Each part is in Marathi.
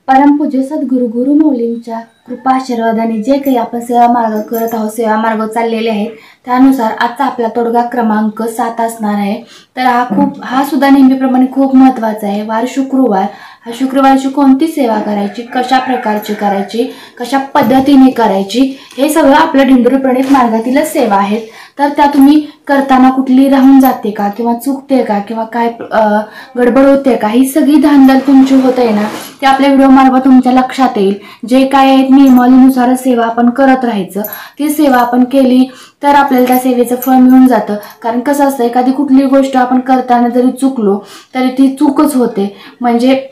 परमपूज्य सद्गुरू गुरु मौलींच्या कृपा आशीर्वादाने जे काही आपण सेवा मार्ग करत आहोत, सेवा मार्ग चाललेले आहेत, त्यानुसार आजचा आपला तोडगा क्रमांक 7 असणार आहे। तर हा सुद्धा नेहमीप्रमाणे खूप महत्त्वाचा आहे। वार शुक्रवार, हा शुक्रवारची कोणती सेवा करायची, कशा प्रकारची करायची, कशा पद्धतीने करायची, हे सगळं आपल्या दिंडोरी प्रणित मार्गातीलच सेवा आहेत। तर त्या तुम्ही करताना कुठली राहून जाते का किंवा चुकते का किंवा काय गडबड होते का, ही सगळी धांदल तुमची होते ना, ते आपल्या व्हिडिओ मार्फत तुमच्या लक्षात येईल। जे काय आहेत नियमानुसार सेवा आपण करत राहायचं, ती सेवा आपण केली तर आपल्याला त्या सेवेचं फळ मिळून जातं। कारण कसं असतं, एखादी कुठली गोष्ट आपण करताना जरी चुकलो तरी ती चूकच होते। म्हणजे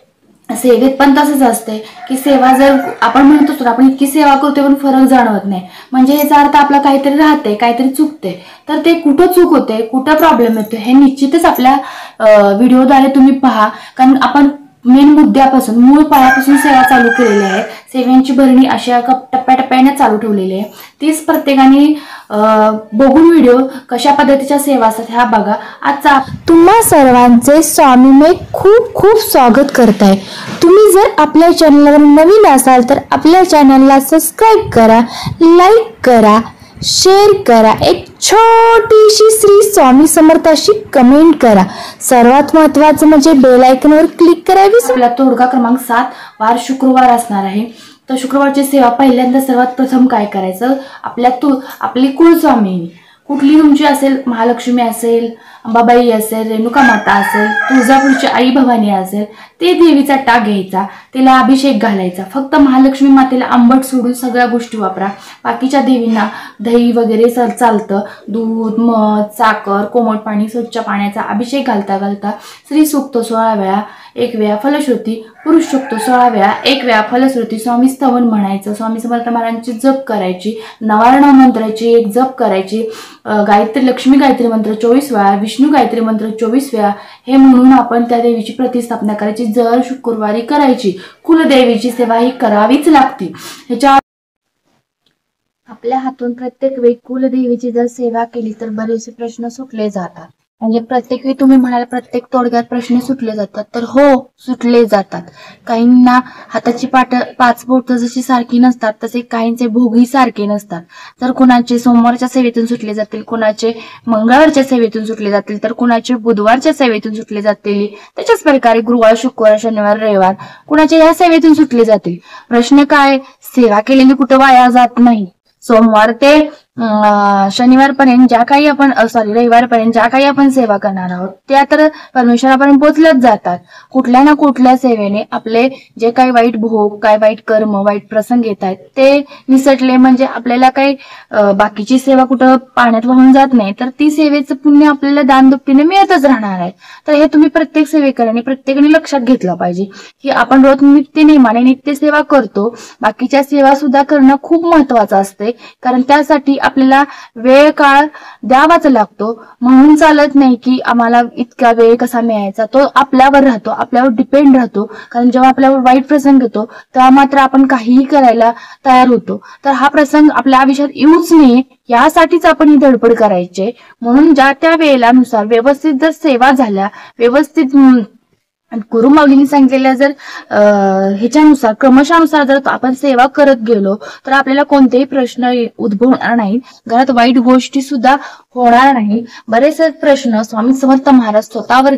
सेवेत पण तसंच असते की सेवा जर आपण म्हणतो तर आपण इतकी सेवा करतो पण फरक जाणवत नाही, म्हणजे याचा अर्थ आपला काहीतरी राहते, काहीतरी चुकते। तर ते कुठं चूक होते, कुठं प्रॉब्लेम येतो, हे निश्चितच आपल्या व्हिडिओद्वारे तुम्ही पहा। कारण आपण मेन मुद्द्यापासून, मूळ पायापासून सेवा चालू केलेली आहे। सेवांची भरणी अशा टप्प्याटप्प्याने चालू ठेवलेली आहे। तीच प्रत्येकाने बघून व्हिडिओ कशा पद्धतीच्या सेवा असतात ह्या बघा। आजचा तुम्हा सर्वांचे स्वामी मी खूप खूप स्वागत करताय। तुम्ही जर आपल्या चॅनलवर नवीन असाल तर आपल्या चॅनलला सबस्क्राइब करा, लाईक करा, शेअर करा, एक छोटीशी श्री स्वामी समर्थाशी कमेंट करा। सर्वात महत्त्वाचं म्हणजे बेल आयकॉनवर क्लिक करावी। आपला तोडगा क्रमांक 7 वार शुक्रवार असणार आहे। तर शुक्रवारची सेवा पहिल्यांदा सर्वात प्रथम काय करायचं, आपली कुलस्वामिनी कुठली तुमची असेल, महालक्ष्मी असेल, अंबाबाई असेल, रेणुका माता असेल, तुळजापूरची आई भवानी असेल, ते देवीचा टाक घ्यायचा, तिला अभिषेक घालायचा। फक्त महालक्ष्मी मातेला आंबट सोडून सगळ्या गोष्टी वापरा। बाकीच्या देवींना दही वगैरे चालतं, दूध, मध, साखर, कोमट पाणी, स्वच्छ पाण्याचा अभिषेक घालता घालता श्री सूक्त 16 वेळा, 1 वेळा फलश्रुती, पुरुष सूक्त 16 वेळा, 1 वेळा फलश्रुती, स्वामी स्तवन म्हणायचं, स्वामी समर्थ महाराजांची जप करायची, नवारण मंत्राची 1 जप करायची, गायत्री लक्ष्मी गायत्री मंत्र 24 वेळा, विष्णू गायत्री मंत्र 24 वेळा, हे म्हणून आपण त्या देवीची प्रतिस्थापना करायची। जर शुक्रवारी करायची, कुलदेवीची सेवा ही करावीच लागते। ह्याच्या आपल्या हातून प्रत्येक वेळी कुलदेवीची जर सेवा केली तर बरेचसे प्रश्न सुटले जातात। म्हणजे प्रत्येक वेळी तुम्ही म्हणाल प्रत्येक तोडग्यात प्रश्न सुटले जातात, तर हो, सुटले जातात। काहींना हाताची 5 बोटं जशी सारखी नसतात तसे काहींचे भोगी सारखे नसतात। तर कुणाचे सोमवारच्या सेवेतून सुटले जातील, कुणाचे मंगळवारच्या सेवेतून सुटले जातील, तर कुणाचे बुधवारच्या सेवेतून सुटले जातील। त्याच्याच प्रकारे गुरुवार, शुक्रवार, शनिवार, रविवार कुणाचे या सेवेतून सुटले जातील। प्रश्न काय, सेवा केलेली कुठं वाया जात नाही। सोमवार ते शनिवारपर्यंत ज्या काही आपण रविवारपर्यंत ज्या काही आपण सेवा करणार आहोत त्या तर परमेश्वरापर्यंत पोहोचल्याच जातात। कुठल्या ना कुठल्या सेवेने आपले जे काही वाईट भोग, काय वाईट कर्म, वाईट प्रसंग येत आहेत ते निसटले, म्हणजे आपल्याला काही बाकीची सेवा कुठं पाण्यात वाहून जात नाही, तर ती सेवेचं पुण्य आपल्याला दानदुप्पीने मिळतच राहणार आहे। तर हे तुम्ही प्रत्येक सेवेकरांनी प्रत्येकाने लक्षात घेतलं पाहिजे की आपण रोज नित्यनेमाने नित्य सेवा करतो, बाकीच्या सेवा सुद्धा करणं खूप महत्वाचं असते। कारण त्यासाठी आपल्याला वेळ काळ द्यावाच लागतो। म्हणून चालत नाही की आम्हाला इतका वेळ कसा मिळायचा, तो आपल्यावर राहतो, आपल्यावर डिपेंड राहतो। कारण जेव्हा आपल्यावर वाईट प्रसंग येतो तेव्हा मात्र आपण काहीही करायला तयार होतो। तर हा प्रसंग आपल्या आयुष्यात येऊच नये यासाठीच आपण ही धडपड करायची। म्हणून ज्या त्या वेळेला नुसार व्यवस्थित जर सेवा झाल्या, व्यवस्थित गुरु माऊलींनी सांगितलेल्या जर ह्याच्यानुसार क्रमशानुसार जर आपण सेवा करत गेलो तर आपल्याला कोणतेही प्रश्न उद्भवणार नाही, घरात वाईट गोष्टी सुद्धा होणार नाही। बरेचसे प्रश्न स्वामी समर्थ महाराज स्वतःवर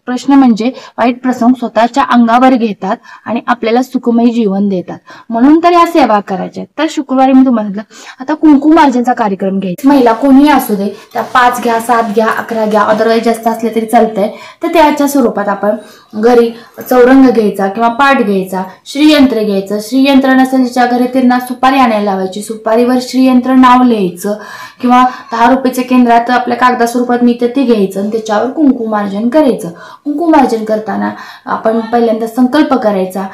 प्रश्न म्हणजे वाईट प्रसंग स्वतःच्या अंगावर घेतात आणि आपल्याला सुखमय जीवन देतात। म्हणून तर या सेवा करायच्या। तर शुक्रवारी मी तुम्हाला आता कुंकुमार्जनचा कार्यक्रम घ्यायचा। महिला कोणीही असू दे, त्या 5 घ्या, 7 घ्या, 11 घ्या, अदरवाईज जास्त असले तरी चालतंय। तर त्याच्या स्वरूपात आपण घरी चौरंग घ्यायचा किंवा पाट घ्यायचा, श्रीयंत्र घ्यायचं। श्रीयंत्र नसेल ज्याच्या घरी त्यांना सुपारी आणायला लावायची, सुपारीवर श्रीयंत्र नाव लिहायचं किंवा 10 रुपयाच्या केंद्रात आपल्या कागदा स्वरूपात मिळतं ते घ्यायचं आणि त्याच्यावर कुंकुमार्जन करायचं। कुंकुमार्जन करताना आपण पहिल्यांदा संकल्प करायचा।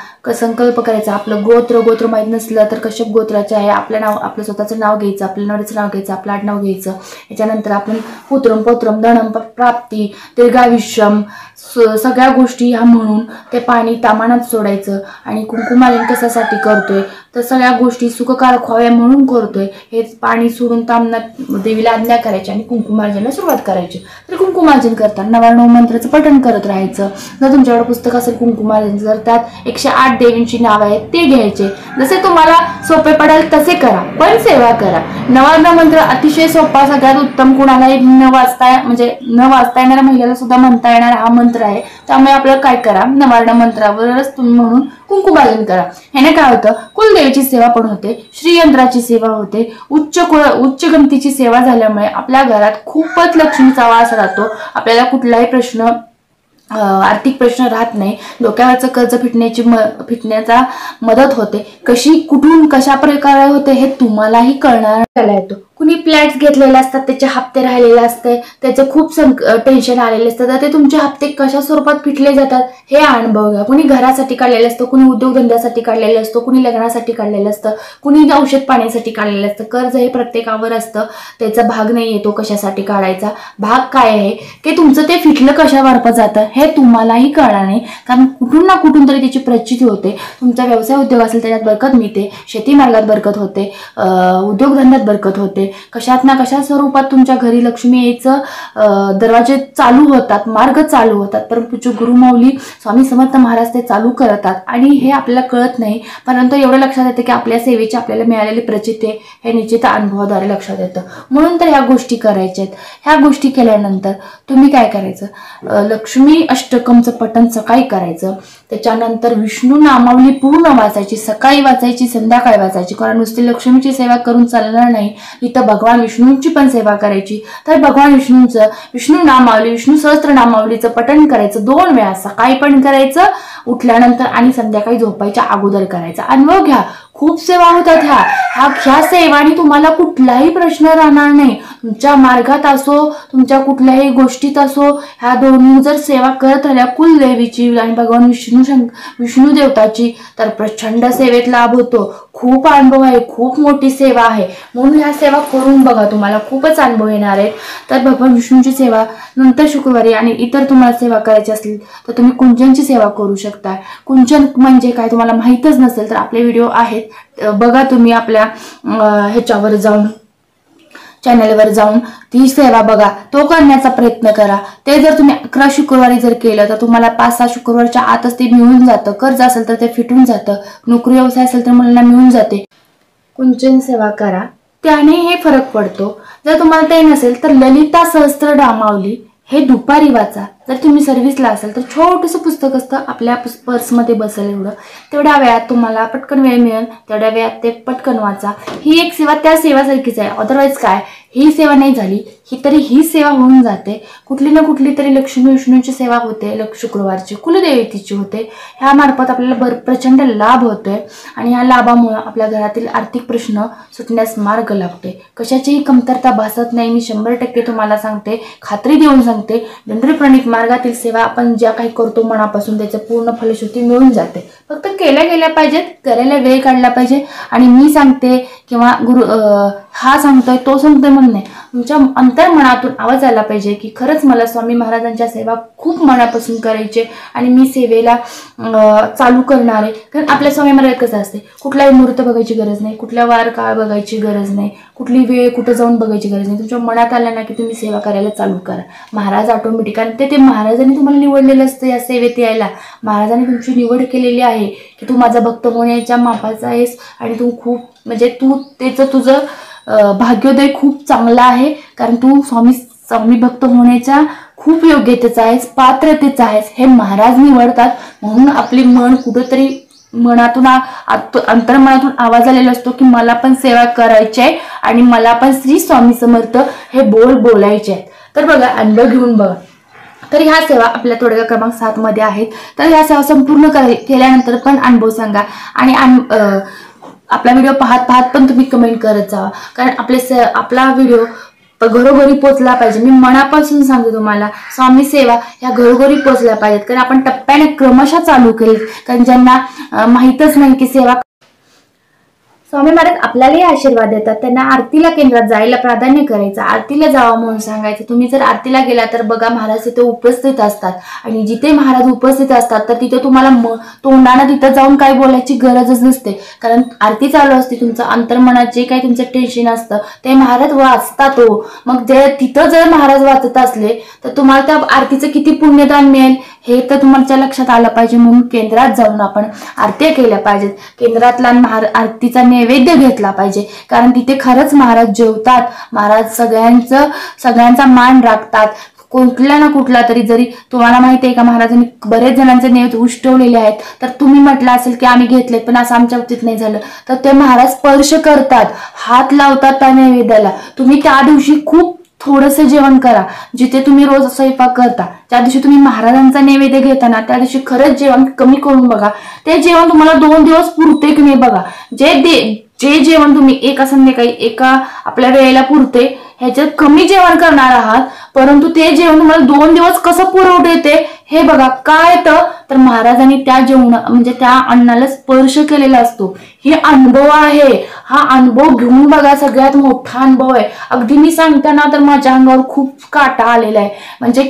आपलं गोत्र माहीत नसलं तर कश्यप गोत्राचे आहे, आपलं स्वतःचं नाव घ्यायचं, आपल्या नवऱ्याचं नाव घ्यायचं, आपलं आडनाव घ्यायचं। याच्यानंतर आपण पुत्रम धनम प्राप्ती, दीर्घायुष्यम, सगळ्या गोष्टी ह्या म्हणून ते पाणी तामानात सोडायचं आणि कुंकुमार्जन कशासाठी करतोय तर सगळ्या गोष्टी सुखकारक व्हाव्या म्हणून करतोय. हे पाणी सोडून तामनात देवीला आज्ञा करायची आणि कुंकुमार्जनाला सुरुवात करायची. तर कुंकुमार्जन करताना 99 मंत्राचं पठण करत राहायचं. जर तुमच्याकडे पुस्तक असेल कुंकुमार्जन जर त्यात 108 देवींची नाव आहेत ते घ्यायचे. जसे तुम्हाला सोपे पडेल तसे करा, पण सेवा करा. 99 मंत्र अतिशय सोपा, सगळ्यात उत्तम, कुणालाही न वाचता येणाऱ्या महिलेला सुद्धा म्हणता येणारा हा मंत्र आहे. त्यामुळे आपल्याला काय करा, 99 मंत्रावरच तुम्ही म्हणून कुंकुमार्जन करा. ह्याने काय होतं, कुलदेवीची सेवा पण होते, श्रीयंत्राची सेवा होते, उच्च गमतीची सेवा झाल्यामुळे आपल्या घरात खूपच लक्ष्मीचा वास राहतो. आपल्याला कुठलाही प्रश्न, आर्थिक प्रश्न राहत नाही. डोक्यावरचं कर्ज फिटण्याचा मदत होते. कशी, कुठून, कशा प्रकारे होते हे तुम्हालाही कळणार येतो. कुणी फ्लॅट्स घेतलेले असतात, त्याचे हप्ते राहिलेले असते, त्याचे खूप टेन्शन आलेले असतं, तर ते तुमचे हप्ते कशा स्वरूपात फिटले जातात हे अनुभव घ्या. कुणी घरासाठी काढलेलं असतं, कुणी उद्योगधंद्यासाठी काढलेलं असतं, कुणी लग्नासाठी काढलेलं असतं, कुणी औषध पाण्यासाठी काढलेलं असतं. कर्ज हे प्रत्येकावर असतं, त्याचा भाग नाही येतो कशासाठी काढायचा, भाग काय आहे की तुमचं ते फिटलं कशा मार्फत जातं हे तुम्हालाही कळणार नाही. कारण कुठून ना कुठून तरी त्याची प्रचिती होते. तुमचा व्यवसाय उद्योग असेल त्याच्यात बरकत मिळते, शेती मार्गात बरकत होते, उद्योगधंद्यात बरकत होते. कशात ना कशा स्वरूपात तुमच्या घरी लक्ष्मी यायचं दरवाजे चालू होतात, मार्ग चालू होतात. परंतु गुरुमाऊली स्वामी समर्थ महाराज ते चालू करतात आणि हे आपल्याला कळत नाही. परंतु एवढं लक्षात येतं की आपल्या सेवेची आपल्याला मिळालेली प्रचिती हे निश्चित अनुभवाद्वारे लक्षात येतं. म्हणून तर ह्या गोष्टी करायच्या आहेत. ह्या गोष्टी केल्यानंतर तुम्ही काय करायचं, लक्ष्मी अष्टकमचं पठण सकाळी करायचं. त्याच्यानंतर विष्णू नामावली पूर्ण वाचायची, सकाळी वाचायची, संध्याकाळी वाचायची. कारण नुसती लक्ष्मीची सेवा करून चालणार नाही, इथं भगवान विष्णूंची पण सेवा करायची. तर भगवान विष्णू नामावली, विष्णू सहस्त्रनामावलीचं पठण करायचं 2 वेळा, सकाळी पण करायचं उठल्यानंतर आणि संध्याकाळी झोपायच्या अगोदर करायचा. अनुभव घ्या, खूप सेवा होतात ह्या सेवानी तुम्हाला कुठलाही प्रश्न राहणार नाही. तुमच्या मार्गात असो, तुमच्या कुठल्याही गोष्टीत असो, ह्या दोन्ही जर सेवा करत राहिल्या कुलदेवीची आणि भगवान विष्णू देवताची, तर प्रचंड सेवेत लाभ होतो. खूप अनुभव आहे, खूप मोठी सेवा आहे. म्हणून ह्या सेवा करून बघा, तुम्हाला खूपच अनुभव येणार आहेत. तर भगवान विष्णूची सेवा नंतर शुक्रवारी आणि इतर तुम्हाला सेवा करायची असतील तर तुम्ही कुंजनची सेवा करू शकता. कुंजन म्हणजे काय तुम्हाला माहीतच नसेल तर आपले व्हिडिओ आहेत, बघा तुम्ही आपल्या ह्याच्यावर जाऊन, चॅनलवर जाऊन ती सेवा बघा, तो करण्याचा प्रयत्न करा. ते जर तुम्ही 11 शुक्रवारी जर केलं तर तुम्हाला 5-6 शुक्रवारच्या आतच ते मिळून जातं. कर्ज असेल तर ते फिटून जातं, नोकरी व्यवसाय असेल तर मुलांना मिळून जाते. कुंजन सेवा करा, त्याने हे फरक पडतो. जर तुम्हाला ते नसेल तर ललिता सहस्त्रनामावली हे दुपारी वाचा. जर तुम्ही सर्व्हिसला असाल तर छोटंसं पुस्तक असतं, आपल्या पर्समध्ये बसेल एवढं, तेवढ्या वेळात तुम्हाला पटकन वेळ मिळेल, तेवढ्या वेळात ते पटकन वाचा. ही एक सेवा त्या सेवासारखीच आहे. अदरवाईज काय, ही सेवा नाही झाली ही सेवा होऊन जाते. कुठली ना कुठली तरी लक्ष्मी विष्णूची सेवा होते, शुक्रवारची कुलदेवतेची होते. ह्या मार्फत आपल्याला प्रचंड लाभ होतोय आणि ह्या लाभामुळे आपल्या घरातील आर्थिक प्रश्न सुटण्यास मार्ग लागतोय. कशाचीही कमतरता भासत नाही. मी 100% तुम्हाला सांगते, खात्री देऊन सांगते. दंडप्रणित मार्गातील सेवा आपण ज्या काही करतो मनापासून त्याचं पूर्ण फलश्रुती मिळून जाते. फक्त केल्या गेल्या पाहिजेत, करायला वेळ काढला पाहिजे. आणि मी सांगते किंवा गुरु हा सांगतोय तो सांगतोय म्हणून नाही, तुमच्या अंतर्मनातून आवाज आला पाहिजे की खरंच मला स्वामी महाराजांच्या सेवा खूप मनापासून करायचे आणि मी सेवेला चालू करणार आहे. कारण आपल्या स्वामी महाराज कसं असते, कुठलाही मुहूर्त बघायची गरज नाही, कुठल्या वार काळ बघायची गरज नाही, कुठली वेळ कुठं जाऊन बघायची गरज नाही. तुमच्या मनात आलं ना की तुम्ही सेवा करायला चालू करा. महाराज ऑटोमॅटिक, कारण ते महाराजांनी तुम्हाला निवडलेलं असतं या सेवेत यायला. महाराजांनी तुमची निवड केलेली आहे की तू माझा भक्त होण्याच्या मापाचा आहेस आणि तू खूप म्हणजे तुझं भाग्योदय खूप चांगला आहे. कारण तू स्वामी भक्त होण्याच्या खूप योग्यतेचा आहेस, पात्रतेचा आहेस, हे महाराज निवडतात. म्हणून आपली मन कुठंतरी मनातून अंतर्मनातून आवाज आलेला असतो की मला पण सेवा करायची आहे आणि मला पण श्री स्वामी समर्थ हे बोलायचे आहेत. तर बघा, अनुभव घेऊन बघा. तर ह्या सेवा आपल्या तोडगा क्रमांक 7 मध्ये आहेत. तर ह्या सेवा संपूर्ण केल्यानंतर पण अनुभव सांगा आणि आपला व्हिडिओ पाहत पण तुम्ही कमेंट करत जावा. कारण आपला व्हिडिओ घरोघरी पोचला पाहिजे. मी मनापासून सांगते तुम्हाला, स्वामी सेवा ह्या घरोघरी पोचल्या पाहिजेत. कारण आपण टप्प्याने क्रमशः चालू केली. कारण ज्यांना माहीतच नाही की सेवा स्वामी महाराज आपल्यालाही आशीर्वाद देतात. त्यांना आरतीला केंद्रात जायला प्राधान्य करायचं, आरतीला जावं म्हणून सांगायचं. तुम्ही जर आरतीला गेला तर बघा महाराज तिथे उपस्थित असतात आणि जिथे महाराज उपस्थित असतात तर तिथे तुम्हाला तोंडानं तिथं जाऊन काही बोलायची गरजच नसते, कारण आरती चालू असते. तुमचं अंतर्मनात जे काही तुमचं टेन्शन असतं ते महाराज वाचतात. मग जे तिथं जर महाराज वाचत असले तर तुम्हाला त्या आरतीचं किती पुण्यदान मिळेल हे तर तुमच्या लक्षात आलं पाहिजे. म्हणून केंद्रात जाऊन आपण आरत्या केल्या पाहिजेत. केंद्रातला आरतीचा नैवेद्य घेतला पाहिजे, कारण तिथे खरंच महाराज जेवतात. महाराज सगळ्यांचा मान राखतात. कुठला ना कुठला तरी, जरी तुम्हाला माहिती आहे का महाराजांनी बरेच जणांचे नैवेद्य उष्टवलेले आहेत, तर तुम्ही म्हटलं असेल की आम्ही घेतले पण असं आमच्या बाबतीत नाही झालं, तर ते महाराज स्पर्श करतात, हात लावतात त्या नैवेद्याला. तुम्ही त्या दिवशी खूप थोडंसं जेवण करा. जिथे तुम्ही रोज स्वयंपाक करता त्या दिवशी तुम्ही महाराजांचा नैवेद्य घेताना त्या दिवशी खरंच जेवण कमी करून बघा. ते जेवण तुम्हाला 2 दिवस पुरते की नाही बघा. जे जेवण तुम्ही एका संध्याकाळी एका आपल्या वेळेला पुरते ह्याच्यात कमी जेवण करणार आहात, परंतु ते जेवण तुम्हाला 2 दिवस कसं पुरवठे येते हे बघा. काय तर महाराजांनी त्या म्हणजे त्या अन्नाला स्पर्श केलेला असतो. हे अनुभव आहे. हा अनुभव घेऊन बघा. सगळ्यात मोठा अनुभव आहे. अगदी मी सांगताना तर माझ्या अंगावर खूप काटा आलेला आहे. म्हणजे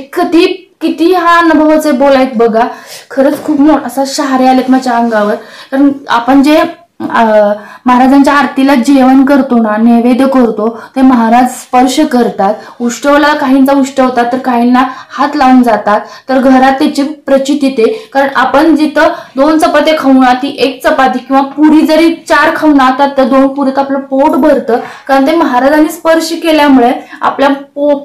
किती हा अनुभवाचे बोलायत बघा. खरंच खूप असा शहारे आलेत माझ्या अंगावर. कारण आपण जे महाराजांच्या आरतीला जेवण करतो ना, नैवेद्य करतो, ते महाराज स्पर्श करतात. उष्टवला काहींचा उष्टवतात तर काहींना हात लावून जातात, तर घरात त्याची प्रचिती येते. कारण आपण जिथं 2 चपात्या खाऊन ती 1 चपाती किंवा पुरी जरी 4 खाऊन आतात तर 2 पुरीत आपलं पोट भरतं, कारण ते महाराजांनी स्पर्श केल्यामुळे आपल्या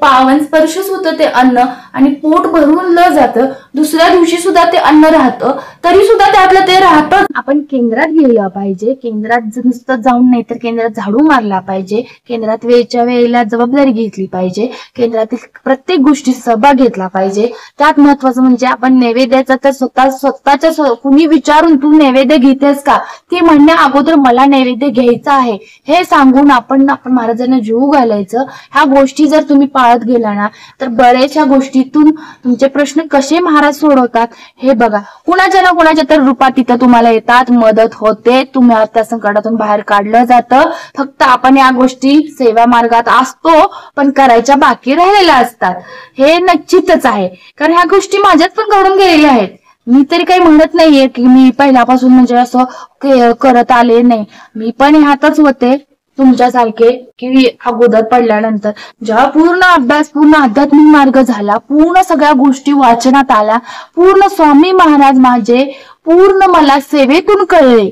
पावन स्पर्शच होतं ते अन्न आणि पोट भरून जातं. दुसऱ्या दिवशी सुद्धा ते अन्न राहतं, तरी सुद्धा त्यातलं ते राहतं. आपण केंद्रात गेलं पाहिजे. केंद्रात नुसतं जाऊन नाही तर केंद्रात झाडू मारला पाहिजे. केंद्रात वेळच्या वेळेला जबाबदारी घेतली पाहिजे. केंद्रातील प्रत्येक गोष्टी सहभाग घेतला पाहिजे. त्यात महत्वाचं म्हणजे आपण नैवेद्याचा तर स्वतःच्या कुणी विचारून तू नैवेद्य घेतेस का ते म्हणण्या अगोदर मला नैवेद्य घ्यायचा आहे हे सांगून आपण महाराजांना जीव घालायचं. ह्या गोष्टी जर तुम्ही पाळत गेला ना तर बऱ्याचशा गोष्टीतून तुमचे प्रश्न कसे महाराज सोडवतात हे बघा. कुणाच्या ना कुणाच्या तर रूपात तिथं तुम्हाला येतात, मदत होते, तुम्हाला त्या संकटातून बाहेर काढलं जातं. फक्त आपण या गोष्टी सेवा मार्गात असतो पण करायच्या बाकी राहिलेल्या असतात. हे निश्चितच आहे, कारण ह्या गोष्टी माझ्यात पण घडून गेलेल्या आहेत. मी तरी काही म्हणत नाहीये की मी पहिल्यापासून म्हणजे असं करत आले नाही. मी पण ह्यातच होते तुमच्यासारखे की अगोदर पडल्यानंतर जेव्हा पूर्ण अभ्यास, पूर्ण आध्यात्मिक मार्ग झाला, पूर्ण सगळ्या गोष्टी वाचनात आल्या, पूर्ण स्वामी महाराज माझे पूर्ण मला सेवेतून कळले.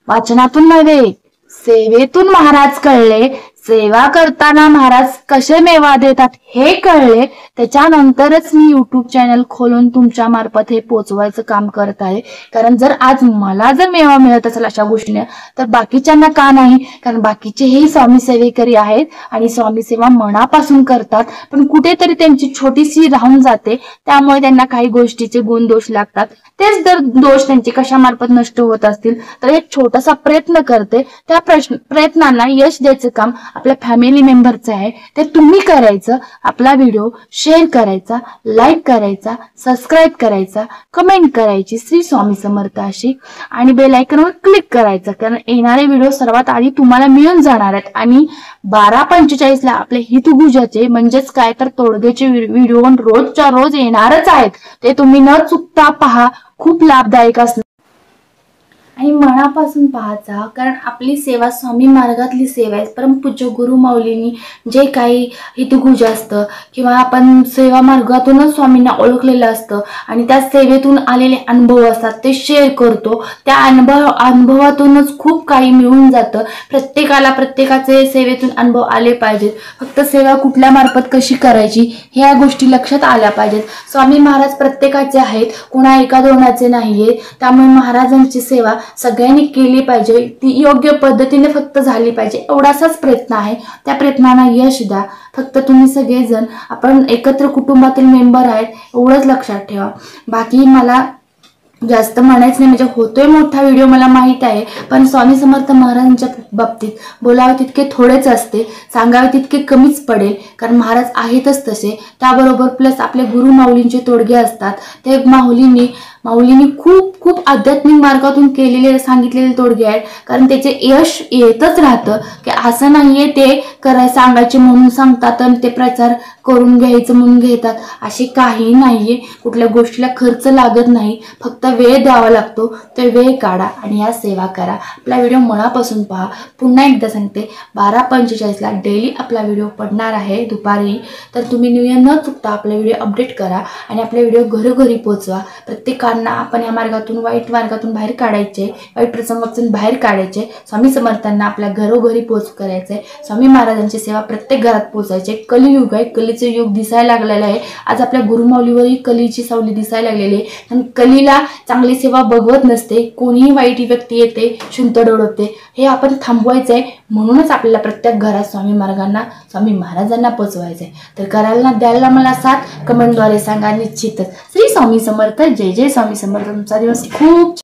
वाचनातून नव्हे, सेवेतून महाराज कळले. सेवा करताना महाराज कसे मेवा देतात हे कळले. त्याच्यानंतरच मी युट्यूब चॅनल खोलून तुमच्या मार्फत हे पोचवायचं काम करत आहे. कारण जर आज मला जर मेवा मिळत असेल अशा गोष्टीने तर बाकीच्यांना का नाही? कारण बाकीचे हे स्वामी सेवेकरी आहेत आणि स्वामी सेवा मनापासून करतात, पण कुठेतरी त्यांची छोटीशी राहून जाते. त्यामुळे त्यांना काही गोष्टीचे गुण दोष लागतात. तेच जर दोष त्यांचे कशामार्फत नष्ट होत असतील तर एक छोटासा प्रयत्न करते. त्या प्रयत्नांना यश द्यायचं काम आपल्या फॅमिली मेंबरचं आहे. ते तुम्ही करायचं. आपला व्हिडिओ शेअर करायचा, लाईक करायचा, सबस्क्राईब करायचा, कमेंट करायची श्री स्वामी समर्थ अशी आणि बेल आयकॉनवर क्लिक करायचं, कारण येणारे व्हिडिओ सर्वात आधी तुम्हाला मिळून जाणार आहेत. आणि 12:45 ला आपले हितगुजाचे म्हणजेच काय तर तोडगेचे व्हिडिओ रोजच्या रोज येणारच आहेत. ते तुम्ही न चुकता पहा. खूप लाभदायक असणार आणि मनापासून पाहायचा, कारण आपली सेवा स्वामी मार्गातली सेवा आहे. परमपूज्य गुरु माऊलींनी जे काही हितगुज असतं किंवा आपण सेवा मार्गातूनच स्वामींना ओळखलेलं असतं आणि त्या सेवेतून आलेले अनुभव असतात ते शेअर करतो. त्या अनुभवातूनच खूप काही मिळून जातं. प्रत्येकाला प्रत्येकाचे सेवेतून अनुभव आले पाहिजेत. फक्त सेवा कुठल्या मार्फत कशी करायची ह्या गोष्टी लक्षात आल्या पाहिजेत. स्वामी महाराज प्रत्येकाचे आहेत, कोणा एका दोनाचे नाहीये. त्यामुळे महाराजांची सेवा सगळ्यांनी केली पाहिजे. ती योग्य पद्धतीने फक्त झाली पाहिजे, एवढाच प्रयत्न आहे. त्या प्रयत्नांना यश द्या. फक्त तुम्ही सगळेजण आपण एकत्र कुटुंबातील मेंबर आहेत एवढंच लक्षात ठेवा. बाकी मला जास्त म्हणायचं नाही, म्हणजे होतोय मोठा व्हिडिओ मला माहित आहे, पण स्वामी समर्थ महाराजांच्या बाबतीत बोलावे तितके थोडेच असते, सांगावे तितके कमीच पडेल, कारण महाराज आहेतच तसे. त्याबरोबर प्लस आपले गुरु माऊलींचे तोडगे असतात. ते माऊलींनी माऊलींनी खूप खूप आध्यात्मिक मार्गातून केलेले सांगितलेले तोडगे आहेत. कारण त्याचे यश येतच राहतं की असं नाहीये ते सांगायचे म्हणून सांगतात आणि ते प्रचार करून घ्यायचं म्हणून घेतात, असे काही नाहीये. कुठल्या गोष्टीला खर्च लागत नाही, फक्त वेळ द्यावा लागतो. ते वेळ काढा आणि या सेवा करा. आपला व्हिडिओ मनापासून पहा. पुन्हा एकदा सांगते, 12:45 डेली आपला व्हिडिओ पडणार आहे दुपारी. तर तुम्ही न चुकता आपला व्हिडिओ अपडेट करा आणि आपले व्हिडिओ घरोघरी पोहोचवा. प्रत्येकांना आपण या मार्गातून, वाईट मार्गातून बाहेर काढायचे, वाईट प्रसंगातून बाहेर काढायचे. स्वामी समर्थांना आपल्या घरोघरी पोहोच करायचंय. स्वामी महाराजांची सेवा प्रत्येक घरात पोहोचायची. कलियुग आहे, कलीचे युग दिसायला लागलेला आहे. आज आपल्या गुरुमाऊलीवरही कलीची सावली दिसायला लागलेली आहे. आणि कलीला चांगली सेवा बघवत नसते, कोणीही वाईट व्यक्ती येते, शुंत डोळवते. हे आपण थांबवायचंय. म्हणूनच आपल्याला प्रत्येक घरात स्वामी स्वामी महाराजांना पोचवायचंय. तर करायला द्यायला मला साथ कमेंटद्वारे सांगा निश्चितच. श्री स्वामी समर्थ. जय जय स्वामी समर्थ. तुमचा दिवस खूप